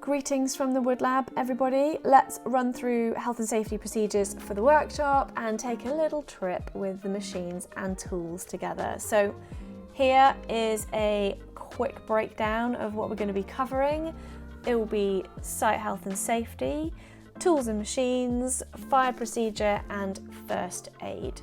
Greetings from the Woodlab, everybody. Let's run through health and safety procedures for the workshop and take a little trip with the machines and tools together. So here is a quick breakdown of what we're going to be covering. It will be site health and safety, tools and machines, fire procedure and first aid.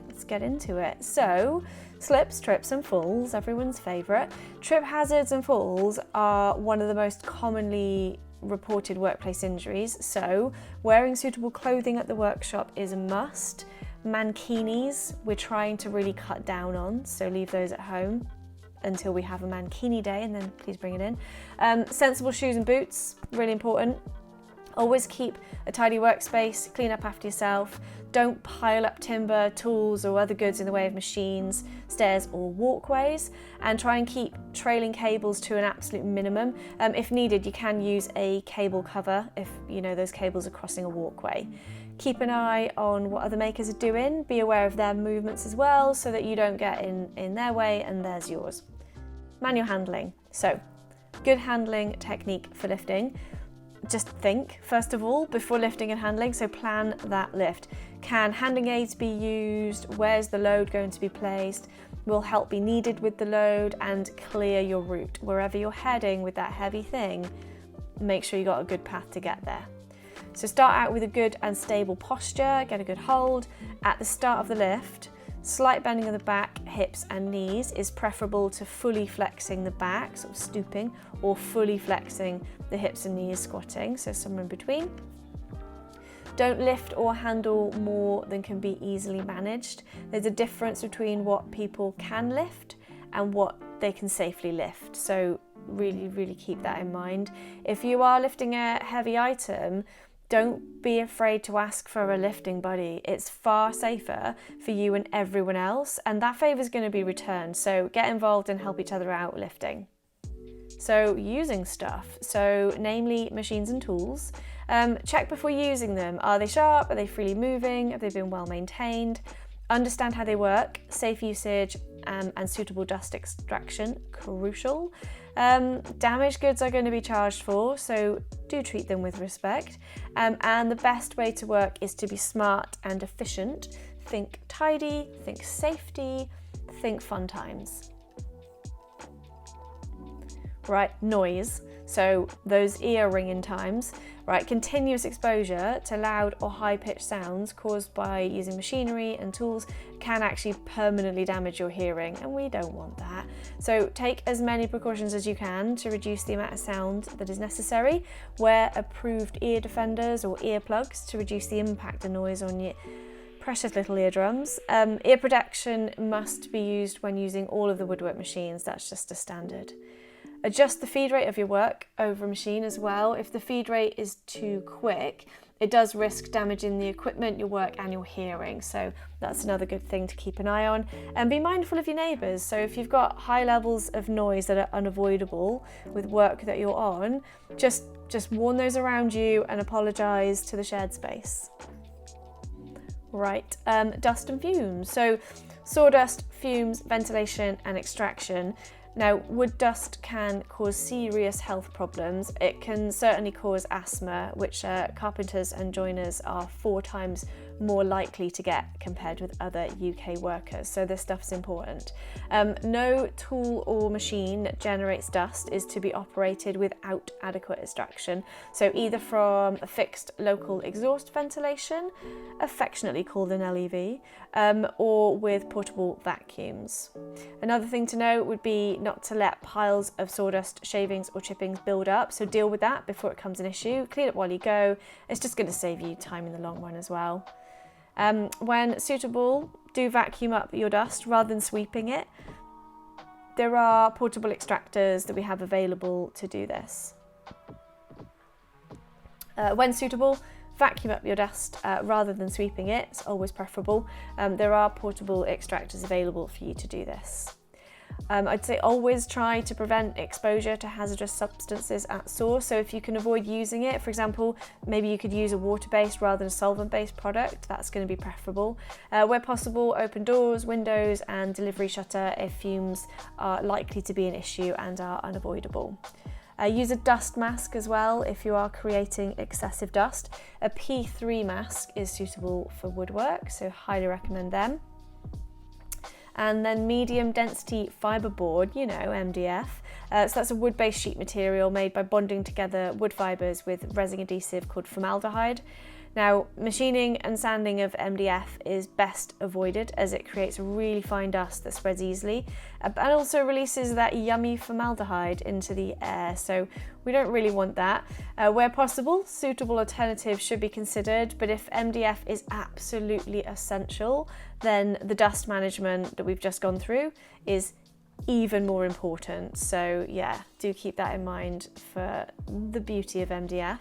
Let's get into it. So, slips, trips and falls, everyone's favourite. Trip hazards and falls are one of the most commonly reported workplace injuries, so wearing suitable clothing at the workshop is a must. Mankinis we're trying to really cut down on, so leave those at home until we have a mankini day and then please bring it in. Sensible shoes and boots, really important. Always keep a tidy workspace, clean up after yourself. Don't pile up timber, tools or other goods in the way of machines, stairs or walkways, and try and keep trailing cables to an absolute minimum. If needed, you can use a cable cover if you know those cables are crossing a walkway. Keep an eye on what other makers are doing, be aware of their movements as well so that you don't get in their way and there's yours. Manual handling. So, good handling technique for lifting. Just think, first of all, before lifting and handling, so plan that lift. Can handling aids be used? Where's the load going to be placed? Will help be needed with the load? And clear your route. Wherever you're heading with that heavy thing, make sure you got a good path to get there. So start out with a good and stable posture, get a good hold. At the start of the lift, slight bending of the back, hips and knees is preferable to fully flexing the back, sort of stooping, or fully flexing the hips and knees, squatting, so somewhere in between. Don't lift or handle more than can be easily managed. There's a difference between what people can lift and what they can safely lift, so really keep that in mind. If you are lifting a heavy item, don't be afraid to ask for a lifting buddy. It's far safer for you and everyone else, and that favour is going to be returned. So get involved and help each other out lifting. So using stuff, so namely machines and tools. Check before using them. Are they sharp? Are they freely moving? Have they been well maintained? Understand how they work. Safe usage and suitable dust extraction, crucial. Damaged goods are going to be charged for, so do treat them with respect. And the best way to work is to be smart and efficient. Think tidy, think safety, think fun times. Right, noise. So those ear ringing times, right? Continuous exposure to loud or high-pitched sounds caused by using machinery and tools can actually permanently damage your hearing, and we don't want that. So take as many precautions as you can to reduce the amount of sound that is necessary. Wear approved ear defenders or earplugs to reduce the impact of noise on your precious little eardrums. Ear protection must be used when using all of the woodwork machines. That's just a standard. Adjust the feed rate of your work over a machine as well. If the feed rate is too quick, it does risk damaging the equipment, your work and your hearing. So that's another good thing to keep an eye on. And be mindful of your neighbours. So if you've got high levels of noise that are unavoidable with work that you're on, just warn those around you and apologise to the shared space. Right, dust and fumes. So sawdust, fumes, ventilation and extraction. Now, wood dust can cause serious health problems. It can certainly cause asthma, which carpenters and joiners are 4 times more likely to get compared with other UK workers, so this stuff's important. No tool or machine that generates dust is to be operated without adequate extraction, so either from a fixed local exhaust ventilation, affectionately called an LEV, or with portable vacuums. Another thing to note would be not to let piles of sawdust, shavings or chippings build up, so deal with that before it becomes an issue. Clean up while you go. It's just going to save you time in the long run as well. When suitable, do vacuum up your dust rather than sweeping it. There are portable extractors that we have available to do this. When suitable, vacuum up your dust rather than sweeping it. It's always preferable. There are portable extractors available for you to do this. I'd say always try to prevent exposure to hazardous substances at source. So if you can avoid using it, for example, maybe you could use a water-based rather than a solvent-based product. That's going to be preferable. Where possible, open doors, windows and delivery shutter if fumes are likely to be an issue and are unavoidable. Use a dust mask as well if you are creating excessive dust. A P3 mask is suitable for woodwork, so highly recommend them. And then medium density fiberboard, you know, MDF. So that's a wood-based sheet material made by bonding together wood fibers with resin adhesive called formaldehyde. Now, machining and sanding of MDF is best avoided as it creates a really fine dust that spreads easily and also releases that yummy formaldehyde into the air, so we don't really want that. Where possible, suitable alternatives should be considered, but if MDF is absolutely essential, then the dust management that we've just gone through is even more important. So yeah, do keep that in mind for the beauty of MDF.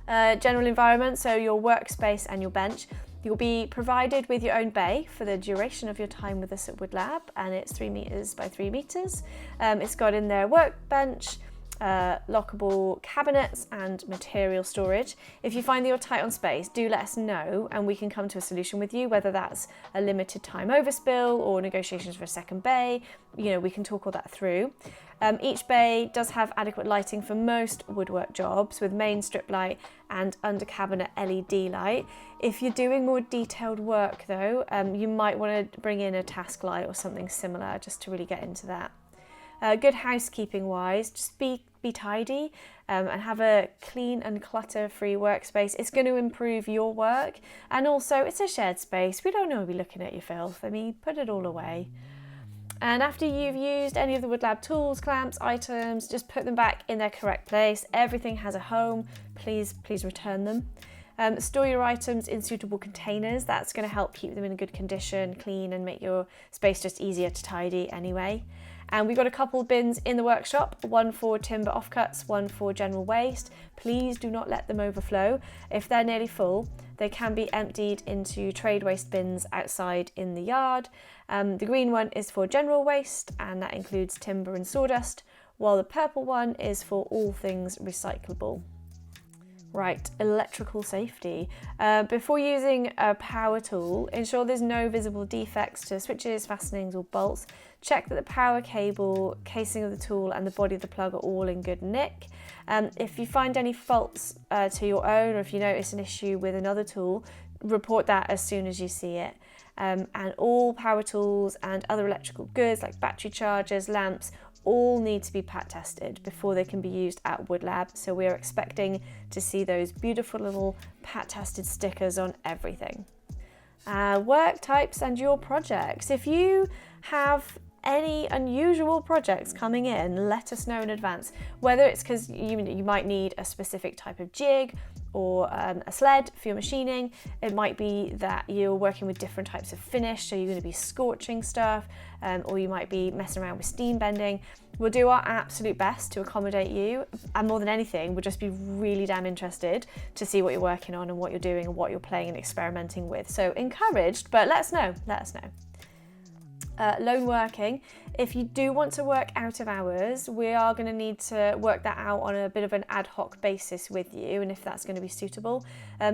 General environment, so your workspace and your bench. You'll be provided with your own bay for the duration of your time with us at Woodlab, and it's 3 meters by 3 meters. It's got in there workbench, lockable cabinets and material storage. If you find that you're tight on space, do let us know and we can come to a solution with you, whether that's a limited time overspill or negotiations for a second bay. You know, we can talk all that through. Each bay does have adequate lighting for most woodwork jobs with main strip light and under cabinet LED light. If you're doing more detailed work though, you might want to bring in a task light or something similar just to really get into that. Good housekeeping wise, just be tidy and have a clean and clutter-free workspace. It's going to improve your work, and also it's a shared space. We don't want to be looking at your filth. I mean, put it all away. And after you've used any of the Woodlab tools, clamps, items, just put them back in their correct place. Everything has a home. Please return them. Store your items in suitable containers. That's going to help keep them in good condition, clean, and make your space just easier to tidy anyway. And we've got a couple of bins in the workshop, one for timber offcuts, one for general waste. Please do not let them overflow. If they're nearly full, they can be emptied into trade waste bins outside in the yard. The green one is for general waste, and that includes timber and sawdust, while the purple one is for all things recyclable. Right, electrical safety. Before using a power tool, ensure there's no visible defects to switches, fastenings or bolts. Check that the power cable, casing of the tool and the body of the plug are all in good nick. If you find any faults to your own, or if you notice an issue with another tool, report that as soon as you see it. And all power tools and other electrical goods like battery chargers, lamps, all need to be pat tested before they can be used at Woodlab. So we're expecting to see those beautiful little pat tested stickers on everything. Work types and your projects. If you have any unusual projects coming in, let us know in advance. Whether it's because you might need a specific type of jig or a sled for your machining. It might be that you're working with different types of finish, so you're going to be scorching stuff, or you might be messing around with steam bending. We'll do our absolute best to accommodate you, and more than anything, we'll just be really damn interested to see what you're working on and what you're doing and what you're playing and experimenting with. So encouraged, but let us know. Lone working. If you do want to work out of hours, we are going to need to work that out on a bit of an ad hoc basis with you, and if that's going to be suitable.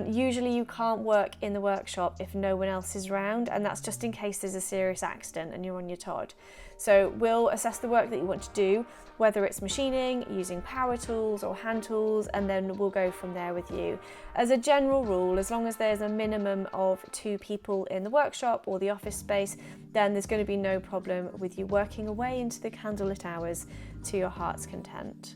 Usually you can't work in the workshop if no one else is around, and that's just in case there's a serious accident and you're on your Todd. So we'll assess the work that you want to do, whether it's machining, using power tools or hand tools, and then we'll go from there with you. As a general rule, as long as there's a minimum of 2 people in the workshop or the office space, then there's going to be no problem with you working away into the candlelit hours to your heart's content.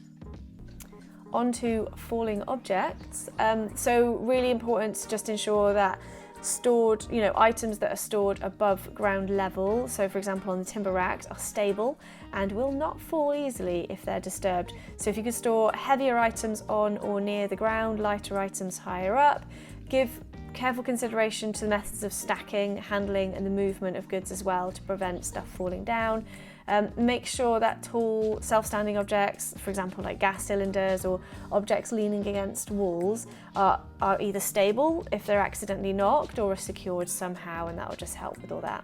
On to falling objects. So really important to just ensure that stored, items that are stored above ground level, so for example on the timber racks, are stable and will not fall easily if they're disturbed. So if you could store heavier items on or near the ground, lighter items higher up. Give careful consideration to the methods of stacking, handling and the movement of goods as well to prevent stuff falling down. Make sure that tall self-standing objects, for example like gas cylinders or objects leaning against walls, are either stable if they're accidentally knocked or are secured somehow, and that will just help with all that.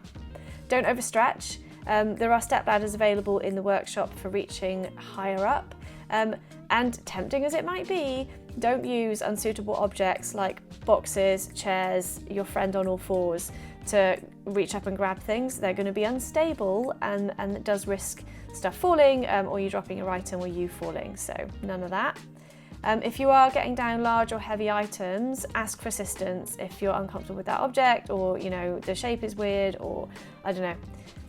Don't overstretch. There are step ladders available in the workshop for reaching higher up, and tempting as it might be, don't use unsuitable objects like boxes, chairs, your friend on all fours to reach up and grab things. They're going to be unstable, and it does risk stuff falling or you dropping your item or you falling, so none of that. If you are getting down large or heavy items, ask for assistance if you're uncomfortable with that object, or the shape is weird, or I don't know.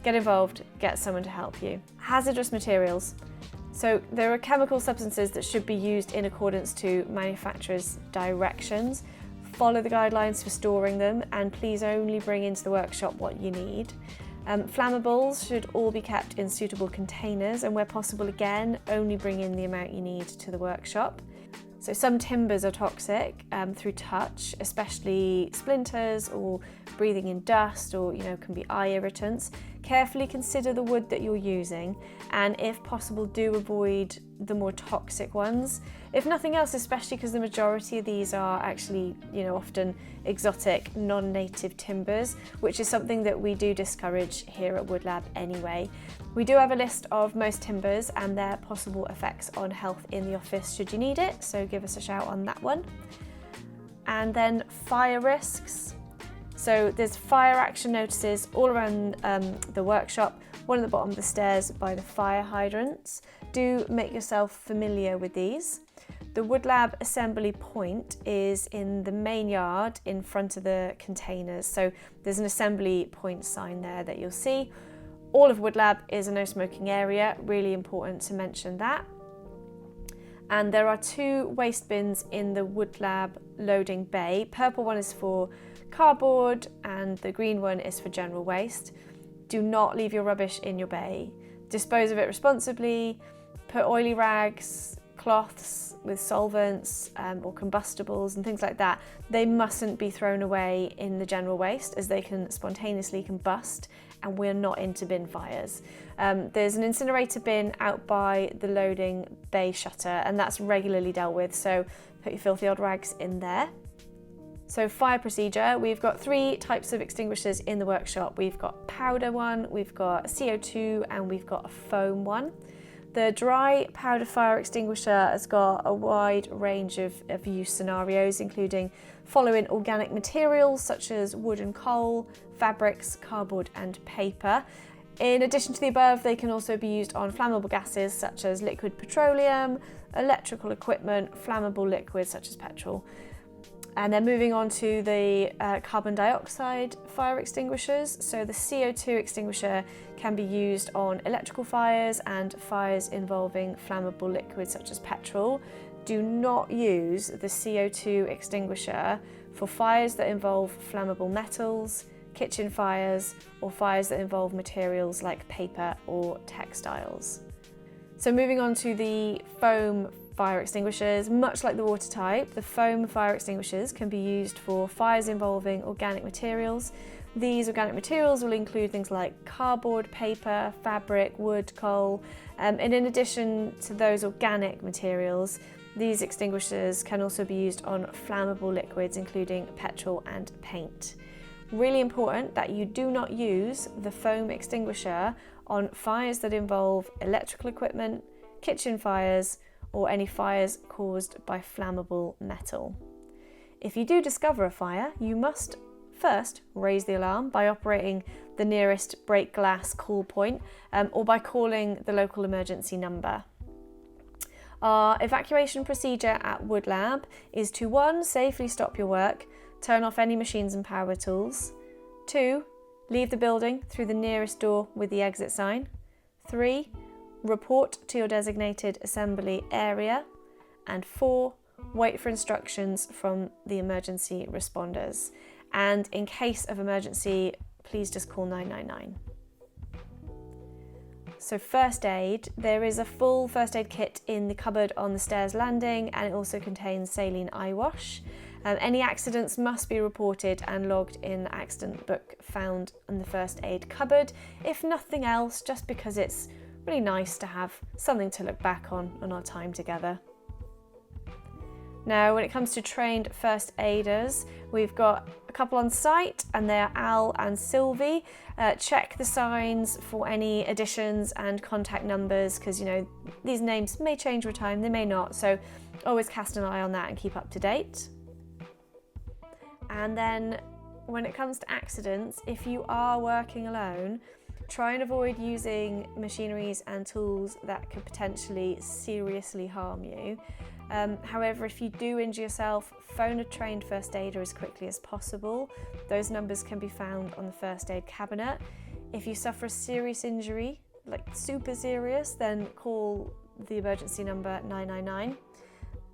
Get involved, get someone to help you. Hazardous materials. So there are chemical substances that should be used in accordance to manufacturer's directions. Follow the guidelines for storing them, and please only bring into the workshop what you need. Flammables should all be kept in suitable containers, and where possible again, only bring in the amount you need to the workshop. So some timbers are toxic through touch, especially splinters or breathing in dust, or can be eye irritants. Carefully consider the wood that you're using, and if possible do avoid the more toxic ones. If nothing else, especially because the majority of these are actually often exotic non-native timbers, which is something that we do discourage here at Woodlab anyway. We do have a list of most timbers and their possible effects on health in the office should you need it, so give us a shout on that one. And then fire risks. So there's fire action notices all around the workshop, one at the bottom of the stairs by the fire hydrants. Do make yourself familiar with these. The Woodlab assembly point is in the main yard in front of the containers. So there's an assembly point sign there that you'll see. All of Woodlab is a no smoking area, really important to mention that. And there are 2 waste bins in the Woodlab loading bay. Purple one is for cardboard and the green one is for general waste. Do not leave your rubbish in your bay. Dispose of it responsibly. Put oily rags, cloths with solvents or combustibles and things like that. They mustn't be thrown away in the general waste, as they can spontaneously combust, and we're not into bin fires. There's an incinerator bin out by the loading bay shutter, and that's regularly dealt with, so put your filthy old rags in there. So fire procedure, we've got 3 types of extinguishers in the workshop. We've got powder one, we've got a CO2, and we've got a foam one. The dry powder fire extinguisher has got a wide range of use scenarios, including following organic materials such as wood and coal, fabrics, cardboard and paper. In addition to the above, they can also be used on flammable gases such as liquid petroleum, electrical equipment, flammable liquids such as petrol. And then moving on to the carbon dioxide fire extinguishers. So the CO2 extinguisher can be used on electrical fires and fires involving flammable liquids such as petrol. Do not use the CO2 extinguisher for fires that involve flammable metals, kitchen fires, or fires that involve materials like paper or textiles. So moving on to the foam fire extinguishers, much like the water type, the foam fire extinguishers can be used for fires involving organic materials. These organic materials will include things like cardboard, paper, fabric, wood, coal, and in addition to those organic materials, these extinguishers can also be used on flammable liquids, including petrol and paint. Really important that you do not use the foam extinguisher on fires that involve electrical equipment, kitchen fires, or any fires caused by flammable metal. If you do discover a fire, you must first raise the alarm by operating the nearest break glass call point or by calling the local emergency number. Our evacuation procedure at Woodlab is to 1. Safely stop your work, turn off any machines and power tools. 2. Leave the building through the nearest door with the exit sign. 3. Report to your designated assembly area. And 4. Wait for instructions from the emergency responders. And in case of emergency, please just call 999. So first aid, there is a full first aid kit in the cupboard on the stairs landing, and it also contains saline eye wash. Any accidents must be reported and logged in the accident book found in the first aid cupboard. If nothing else, just because it's really nice to have something to look back on our time together. Now, when it comes to trained first aiders, we've got a couple on site, and they are Al and Sylvie. Check the signs for any additions and contact numbers, because these names may change over time, they may not, so always cast an eye on that and keep up to date. And then when it comes to accidents, if you are working alone, Try and avoid using machineries and tools that could potentially seriously harm you. However, if you do injure yourself, phone a trained first aider as quickly as possible. Those numbers can be found on the first aid cabinet. If you suffer a serious injury, like super serious, then call the emergency number 999.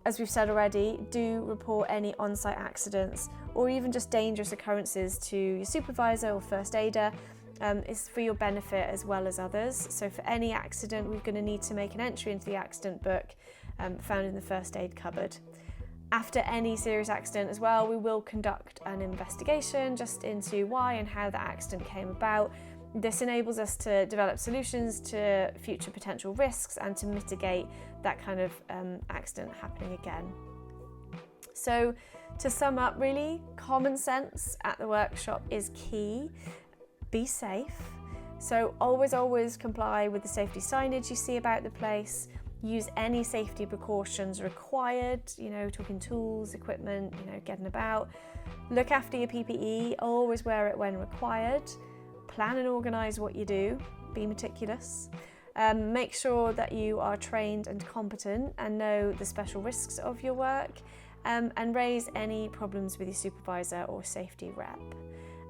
As we've said already, do report any on-site accidents or even just dangerous occurrences to your supervisor or first aider. It's for your benefit as well as others. So for any accident, we're going to need to make an entry into the accident book found in the first aid cupboard. After any serious accident as well, we will conduct an investigation just into why and how the accident came about. This enables us to develop solutions to future potential risks and to mitigate that kind of accident happening again. So to sum up, really, common sense at the workshop is key. Be safe. So always comply with the safety signage you see about the place. Use any safety precautions required, talking tools, equipment, getting about. Look after your PPE, always wear it when required. Plan and organise what you do, be meticulous. Make sure that you are trained and competent and know the special risks of your work, and raise any problems with your supervisor or safety rep.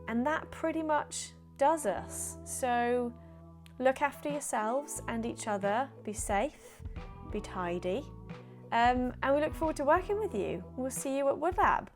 And that pretty much does us. So look after yourselves and each other, be safe, be tidy, and we look forward to working with you. We'll see you at Woodlab.